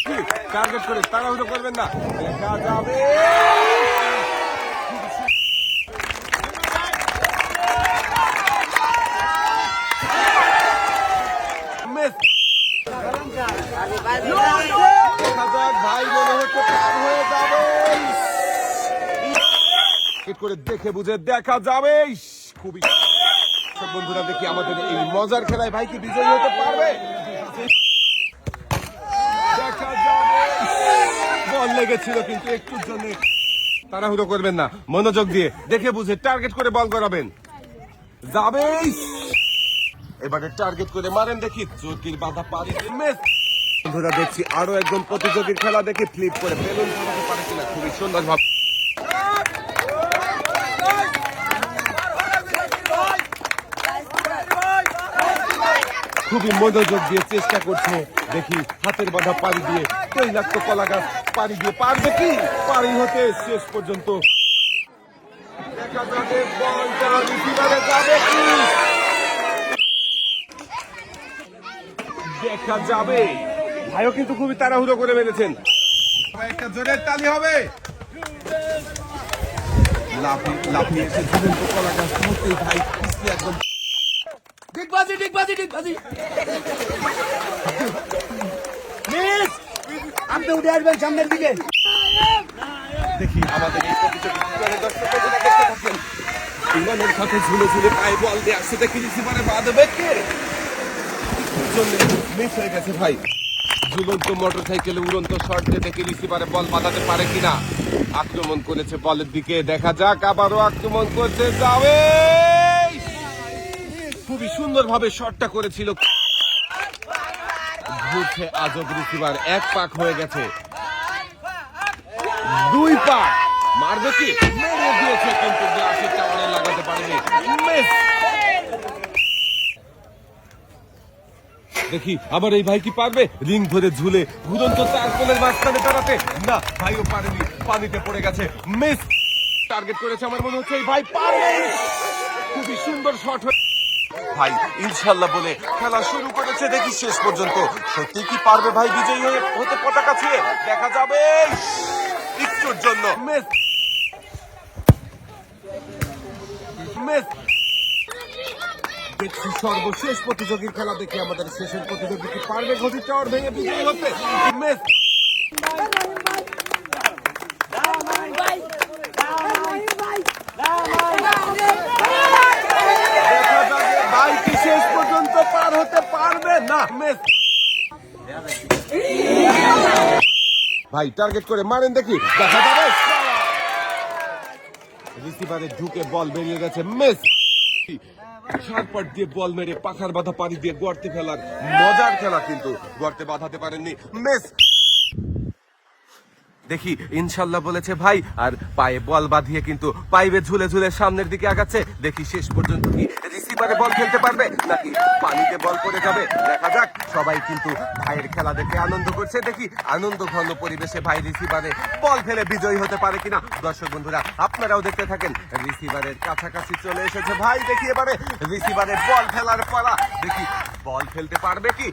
দেখি টার্গেট করে তাড়াহুড়ো করবেন না, দেখা যাবে। ভাই মনে হচ্ছে পার হয়ে যাবে, করে দেখে বুঝে দেখা যাবে। খুবই বন্ধুরা, দেখি আমাদের এই মজার খেলায় ভাই কি বিজয়ী হতে পারবে, দেখা যাবে। বল লেগেছিল কিন্তু একটুর জন্য, তাড়াহুড়ো করবেন না, মনোযোগ দিয়ে দেখে বুঝে টার্গেট করে বল করাবেন। যাবে, এবারে টার্গেট করে মারেন, দেখি চোরকির বাধা পারি। বন্ধুরা দেখছি আরো একজন প্রতিযোগীর খেলা, দেখি ফ্লিপ করে বেলুন ফাটাতে পারে কিনা, খুবই সুন্দর ভাবে। খুবই মনোযোগ দিয়ে চেষ্টা করছে, দেখি হাতের বাধা পাড়ি দিয়ে তৈলাক্ত কলা গাছ পাড়ি দিয়ে পারবে কি, পাড়ি হতে শেষ পর্যন্ত দেখা যাবে বলটা রিসিভারে যাবে কি, দেখা যাবে। ভাইও কিন্তু খুবই তাড়াহুড়ো করে মেরেছেন, একটা জোরের তালি হবে। লাফিয়ে এসে ঝুলন্ত কলা গাছ মুহূর্তেই ভাই একদম ডিগবাজি মিস, আপনি উঠে আসবেন সামনের দিকে। দেখি আমাদের এই প্রতিযোগী দর্শকরা দেখতে থাকেন, ইমানের সাথে ঝুলে ঝুলে পায়ে বল দিয়ে আসছে, দেখি রিসিভারে বাঁধবে কে, মিস হয়ে গেছে ভাই। ঝুলন্ত মোটর সাইকেলে উড়ন্ত শট দিয়ে দেখি রিসিভারে বল বাঁধাতে পারে কিনা। আক্রমণ করেছে বলের দিকে, দেখা যাক, আবারও আক্রমণ করতে যাবে। খুবই সুন্দর ভাবে শটটা করেছিল, ঘুরছে আজব রিসিভার, এক পাক হয়ে গেছে, দুই পাক মারবে কি, মেরে দিয়েছে কিন্তু গ্লাসের টাওয়ারে লাগাতে পারেনি। দেখি আবার এই ভাই কি পারবে, রিং ধরে ঝুলে ঘুরন্ত চার কোণের মাঝখানে দাঁড়াতে, না ভাইও পারেনি, পানিতে পড়ে গেছে। মিস, টার্গেট করেছে আমার মনে হচ্ছে এই ভাই পারবে। খুবই সুন্দর শট ভাই, ইনশাল্লাহ বলে খেলা শুরু করেছে, দেখি শেষ পর্যন্ত সত্যি কি পারবে ভাই বিজয়ী হতে পতাকা ছুঁয়ে, দেখা যাবে। একটুর জন্য মিস, দেখছি সর্বশেষ প্রতিযোগীর খেলা, দেখি আমাদের শেষের প্রতিযোগী কি পারবে ঘটির টাওয়ার ভেঙে বিজয়ী হতে। মিস, দেখা যাবে ভাই কি শেষ পর্যন্ত পার হতে পারবে না। মিস, ভাই টার্গেট করে মারেন, দেখি দেখা যাবে। রিসিভারে ঢুকে বল বেরিয়ে গেছে। মিস, শারপাট দিয়ে বল মেরে পাখার বাধা পাড়ি দিয়ে গর্তে ফেলার মজার খেলা, কিন্তু গর্তে বাঁধাতে পারেননি। মিস, দেখি ইনশাল্লাহ বলেছে ভাই, আর পায়ে বল বাঁধিয়ে কিন্তু পাইবে ঝুলে ঝুলে সামনের দিকে আগাচ্ছে, দেখি শেষ পর্যন্ত কি রিসিভারে বল খেলতে পারবে নাকি পানিতে বল পড়ে যাবে, দেখা যাক। সবাই কিন্তু ভাইয়ের খেলা দেখে আনন্দ করছে, দেখি আনন্দ ঘন পরিবেশে ভাই রিসিভারে বল ফেলে বিজয়ী হতে পারে কিনা। দর্শক বন্ধুরা আপনারাও দেখতে থাকেন, রিসিভারের কাছাকাছি চলে এসেছে ভাই, দেখি এবারে রিসিভারে বল ফেলার পালা, দেখি বল ফেলতে পারবে কি।